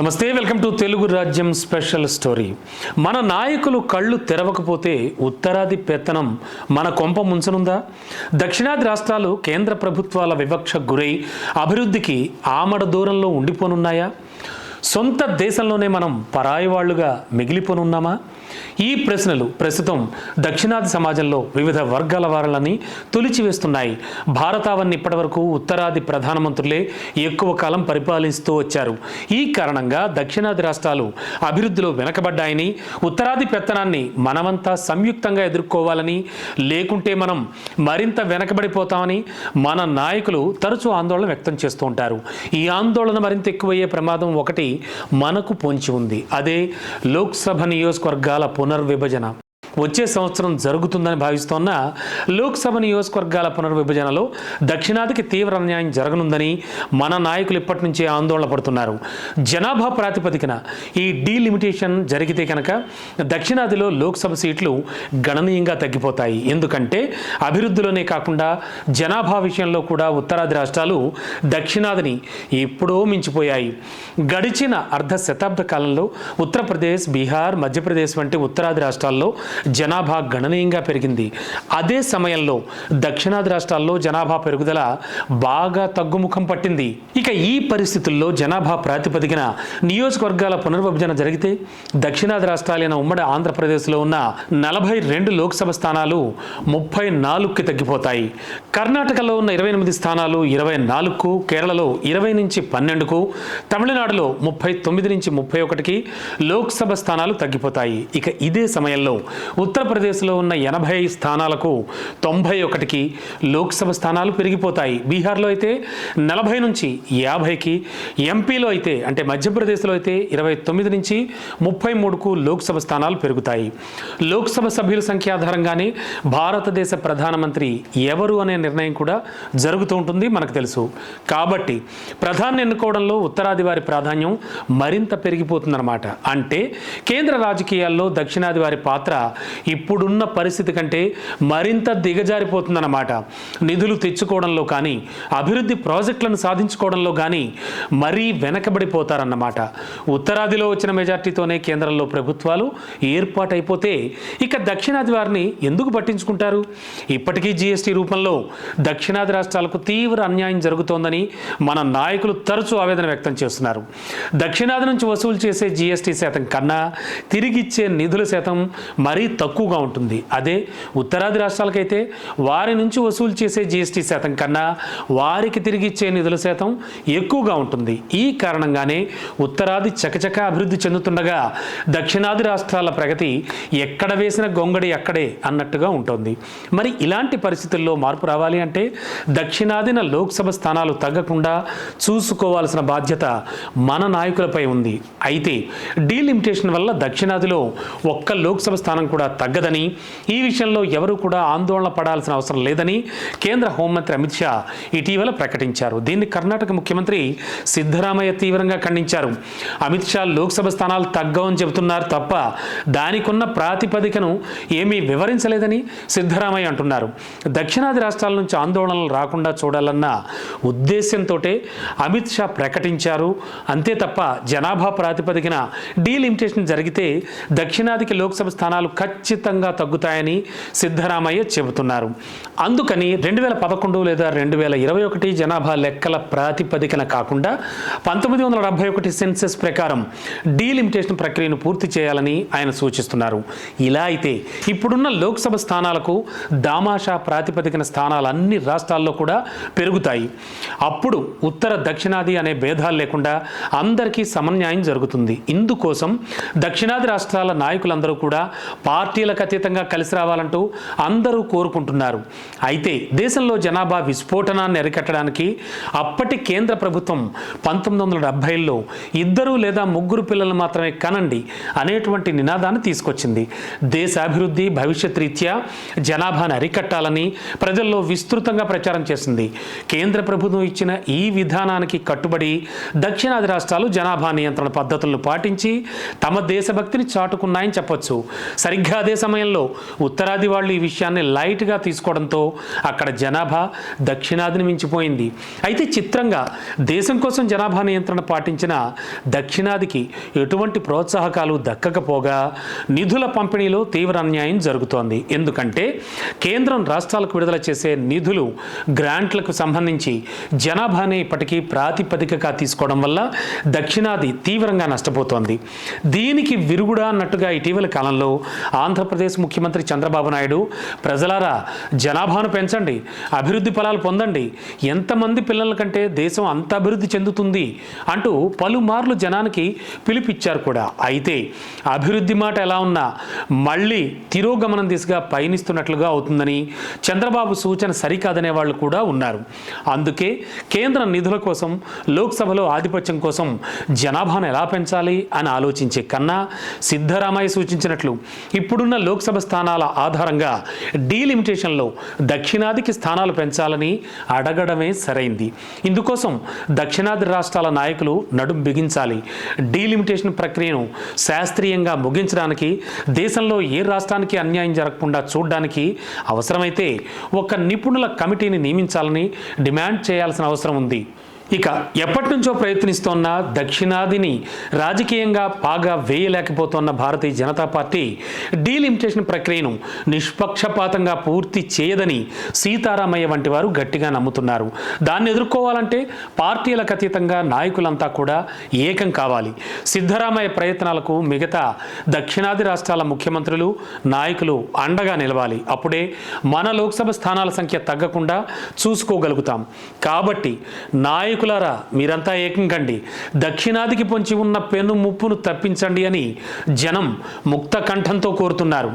నమస్తే, welcome to Telugu రాజ్యం special story. మన నాయకులు కళ్ళు తెరవకపోతే ఉత్తరాది పెత్తనం మన కొంప ముంచనుందా? దక్షిణాది రాష్ట్రాలు కేంద్ర ప్రభుత్వాల వివక్ష గురై అభివృద్ధికి ఆమడ దూరంలో ఉండిపోనున్నాయా? సొంత దేశంలోనే మనం పరాయి వాళ్లుగా మిగిలిపోనున్నామా? ఈ ప్రశ్నలు ప్రస్తుతం దక్షిణాది సమాజంలో వివిధ వర్గాల వారిని తొలిచివేస్తున్నాయి. భారతావన్ని ఇప్పటివరకు ఉత్తరాది ప్రధానమంత్రులే ఎక్కువ కాలం పరిపాలిస్తూ వచ్చారు. ఈ కారణంగా దక్షిణాది రాష్ట్రాలు అభివృద్ధిలో వెనకబడ్డాయని, ఉత్తరాది పెత్తనాన్ని మనమంతా సంయుక్తంగా ఎదుర్కోవాలని, లేకుంటే మనం మరింత వెనకబడిపోతామని మన నాయకులు తరచూ ఆందోళన వ్యక్తం చేస్తూ ఉంటారు. ఈ ఆందోళన మరింత ఎక్కువయ్యే ప్రమాదం ఒకటి మనకు పొంచి ఉంది. అదే లోక్సభ నియోజకవర్గాల పునర్విభజన. వచ్చే సంవత్సరం జరుగుతుందని భావిస్తోన్న లోక్సభ నియోజకవర్గాల పునర్విభజనలో దక్షిణాదికి తీవ్ర అన్యాయం జరగనుందని మన నాయకులు ఇప్పటి నుంచే ఆందోళన పడుతున్నారు. జనాభా ప్రాతిపదికన ఈ డీలిమిటేషన్ జరిగితే కనుక దక్షిణాదిలో లోక్సభ సీట్లు గణనీయంగా తగ్గిపోతాయి. ఎందుకంటే అభివృద్ధిలోనే కాకుండా జనాభా విషయంలో కూడా ఉత్తరాది రాష్ట్రాలు దక్షిణాదిని ఎప్పుడో మించిపోయాయి. గడిచిన అర్ధ శతాబ్ద కాలంలో ఉత్తరప్రదేశ్, బీహార్, మధ్యప్రదేశ్ వంటి ఉత్తరాది రాష్ట్రాల్లో జనాభా గణనీయంగా పెరిగింది. అదే సమయంలో దక్షిణాది రాష్ట్రాల్లో జనాభా పెరుగుదల బాగా తగ్గుముఖం పట్టింది. ఇక ఈ పరిస్థితుల్లో జనాభా ప్రాతిపదికన నియోజకవర్గాల పునర్విభజన జరిగితే దక్షిణాది రాష్ట్రాలైన ఉమ్మడి ఆంధ్రప్రదేశ్లో ఉన్న 42 లోక్సభ స్థానాలు 34కి తగ్గిపోతాయి. కర్ణాటకలో ఉన్న 28 స్థానాలు 24కు, కేరళలో 20 నుంచి 12కు, తమిళనాడులో 39 నుంచి 31కి లోక్సభ స్థానాలు తగ్గిపోతాయి. ఇక ఇదే సమయంలో ఉత్తరప్రదేశ్లో ఉన్న 80 స్థానాలకు 91కి లోక్సభ స్థానాలు పెరిగిపోతాయి. బీహార్లో అయితే 40 నుంచి 50కి, ఎంపీలో అయితే అంటే మధ్యప్రదేశ్లో అయితే 29 నుంచి 33కు లోక్సభ స్థానాలు పెరుగుతాయి. లోక్సభ సభ్యుల సంఖ్య ఆధారంగానే భారతదేశ ప్రధానమంత్రి ఎవరు అనే నిర్ణయం కూడా జరుగుతూ ఉంటుంది, మనకు తెలుసు. కాబట్టి ప్రధాని ఎన్నుకోవడంలో ఉత్తరాది వారి ప్రాధాన్యం మరింత పెరిగిపోతుందన్నమాట. అంటే కేంద్ర రాజకీయాల్లో దక్షిణాది వారి పాత్ర ఇప్పుడున్న పరిస్థితి కంటే మరింత దిగజారిపోతుందన్నమాట. నిధులు తెచ్చుకోవడంలో కానీ, అభివృద్ధి ప్రాజెక్టులను సాధించుకోవడంలో కానీ మరీ వెనకబడిపోతారన్నమాట. ఉత్తరాదిలో వచ్చిన మెజార్టీతోనే కేంద్రంలో ప్రభుత్వాలు ఏర్పాటైపోతే ఇక దక్షిణాది వారిని ఎందుకు పట్టించుకుంటారు? ఇప్పటికీ జీఎస్టీ రూపంలో దక్షిణాది రాష్ట్రాలకు తీవ్ర అన్యాయం జరుగుతోందని మన నాయకులు తరచూ ఆవేదన వ్యక్తం చేస్తున్నారు. దక్షిణాది నుంచి వసూలు చేసే జీఎస్టీ శాతం కన్నా తిరిగిచ్చే నిధుల శాతం మరీ తక్కువగా ఉంటుంది. అదే ఉత్తరాది రాష్ట్రాలకైతే వారి నుంచి వసూలు చేసే జీఎస్టీ శాతం కన్నా వారికి తిరిగిచ్చే నిధుల శాతం ఎక్కువగా ఉంటుంది. ఈ కారణంగానే ఉత్తరాది చకచక అభివృద్ధి చెందుతుండగా దక్షిణాది రాష్ట్రాల ప్రగతి ఎక్కడ వేసిన గొంగడి అక్కడే అన్నట్టుగా ఉంటుంది. మరి ఇలాంటి పరిస్థితుల్లో మార్పు రావాలి అంటే దక్షిణాదిన లోక్సభ స్థానాలు తగ్గకుండా చూసుకోవాల్సిన బాధ్యత మన నాయకులపై ఉంది. అయితే డీలిమిటేషన్ వల్ల దక్షిణాదిలో ఒక్క లోక్సభ స్థానం కూడా తగ్గదని, ఈ విషయంలో ఎవరు కూడా ఆందోళన పడాల్సిన అవసరం లేదని కేంద్ర హోంమంత్రి అమిత్ షా ఇటీవల ప్రకటించారు. దీన్ని కర్ణాటక ముఖ్యమంత్రి సిద్ధరామయ్య తీవ్రంగా ఖండించారు. అమిత్ షా లోక్సభ స్థానాలు తగ్గవని చెబుతున్నారు తప్ప దానికున్న ప్రాతిపదికను ఏమీ వివరించలేదని సిద్ధరామయ్య అంటున్నారు. దక్షిణాది రాష్ట్రాల నుంచి ఆందోళనలు రాకుండా చూడాలన్న ఉద్దేశంతో అమిత్ షా ప్రకటించారు. అంతే తప్ప జనాభా ప్రాతిపదికన డీలిమిటేషన్ జరిగితే దక్షిణాదికి లోక్సభ స్థానాలు ఖచ్చితంగా తగ్గుతాయని సిద్ధరామయ్య చెబుతున్నారు. అందుకని 2011 లేదా 2021 జనాభా లెక్కల ప్రాతిపదికన కాకుండా 1971 సెన్సెస్ ప్రకారం డీలిమిటేషన్ ప్రక్రియను పూర్తి చేయాలని ఆయన సూచిస్తున్నారు. ఇలా అయితే ఇప్పుడున్న లోక్సభ స్థానాలకు దామాషా ప్రాతిపదికన స్థానాలు అన్ని రాష్ట్రాల్లో కూడా పెరుగుతాయి. అప్పుడు ఉత్తర దక్షిణాది అనే భేదాలు లేకుండా అందరికీ సమన్యాయం జరుగుతుంది. ఇందుకోసం దక్షిణాది రాష్ట్రాల నాయకులందరూ కూడా పార్టీలకు అతీతంగా కలిసి రావాలంటూ అందరూ కోరుకుంటున్నారు. అయితే దేశంలో జనాభా విస్ఫోటనాన్ని అరికట్టడానికి అప్పటి కేంద్ర ప్రభుత్వం 1970లో 2 లేదా 3 పిల్లలు మాత్రమే కనండి అనేటువంటి నినాదాన్ని తీసుకొచ్చింది. దేశాభివృద్ధి భవిష్యత్ రీత్యా జనాభాను అరికట్టాలని ప్రజల్లో విస్తృతంగా ప్రచారం చేసింది. కేంద్ర ప్రభుత్వం ఇచ్చిన ఈ విధానానికి కట్టుబడి దక్షిణాది రాష్ట్రాలు జనాభా నియంత్రణ పద్ధతులను పాటించి తమ దేశభక్తిని చాటుకున్నాయని చెప్పొచ్చు. సరిగ్గా సరిగ్గా అదే సమయంలో ఉత్తరాది వాళ్ళు ఈ విషయాన్ని లైట్గా తీసుకోవడంతో అక్కడ జనాభా దక్షిణాదిని మించిపోయింది. అయితే చిత్రంగా దేశం కోసం జనాభా నియంత్రణ పాటించిన దక్షిణాదికి ఎటువంటి ప్రోత్సాహకాలు దక్కకపోగా నిధుల పంపిణీలో తీవ్ర అన్యాయం జరుగుతోంది. ఎందుకంటే కేంద్రం రాష్ట్రాలకు విడుదల చేసే నిధులు గ్రాంట్లకు సంబంధించి జనాభానే ఇప్పటికీ ప్రాతిపదికగా తీసుకోవడం వల్ల దక్షిణాది తీవ్రంగా నష్టపోతోంది. దీనికి విరుగుడా అన్నట్టుగా ఇటీవల కాలంలో ఆంధ్రప్రదేశ్ ముఖ్యమంత్రి చంద్రబాబు నాయుడు ప్రజలారా జనాభాను పెంచండి, అభివృద్ధి ఫలాలు పొందండి, ఎంతమంది పిల్లల కంటే దేశం అంత అభివృద్ధి చెందుతుంది అంటూ పలుమార్లు జనానికి పిలుపిచ్చారు కూడా. అయితే అభివృద్ధి మాట ఎలా ఉన్నా మళ్ళీ తిరోగమనం దిశగా పయనిస్తున్నట్లుగా అవుతుందని చంద్రబాబు సూచన సరికాదనే వాళ్ళు కూడా ఉన్నారు. అందుకే కేంద్ర నిధుల కోసం లోక్సభలో ఆధిపత్యం కోసం జనాభాను ఎలా పెంచాలి అని ఆలోచించే కన్నా సిద్ధరామయ్య సూచించినట్లు ఇప్పుడున్న లోక్సభ స్థానాల ఆధారంగా డీలిమిటేషన్లో దక్షిణాదికి స్థానాలు పెంచాలని అడగడమే సరైంది. ఇందుకోసం దక్షిణాది రాష్ట్రాల నాయకులు నడుం బిగించాలి. డీలిమిటేషన్ ప్రక్రియను శాస్త్రీయంగా ముగించడానికి, దేశంలో ఏ రాష్ట్రానికి అన్యాయం జరగకుండా చూడడానికి అవసరమైతే ఒక నిపుణుల కమిటీని నియమించాలని డిమాండ్ చేయాల్సిన అవసరం ఉంది. ఇక ఎప్పటి నుంచో ప్రయత్నిస్తోన్న దక్షిణాదిని రాజకీయంగా బాగా వేయలేకపోతున్న భారతీయ జనతా పార్టీ డీలిమిటేషన్ ప్రక్రియను నిష్పక్షపాతంగా పూర్తి చేయదని సీతారామయ్య వంటి వారు గట్టిగా నమ్ముతున్నారు. దాన్ని ఎదుర్కోవాలంటే పార్టీలకు అతీతంగా నాయకులంతా కూడా ఏకం కావాలి. సిద్ధరామయ్య ప్రయత్నాలకు మిగతా దక్షిణాది రాష్ట్రాల ముఖ్యమంత్రులు, నాయకులు అండగా నిలవాలి. అప్పుడే మన లోక్సభ స్థానాల సంఖ్య తగ్గకుండా చూసుకోగలుగుతాం. కాబట్టి నాయకులారా మీరంతా ఏకం కండి, దక్షిణాదికి పొంచి ఉన్న పెను ముప్పును తప్పించండి అని జనం ముక్త కంఠంతో కోరుతున్నారు.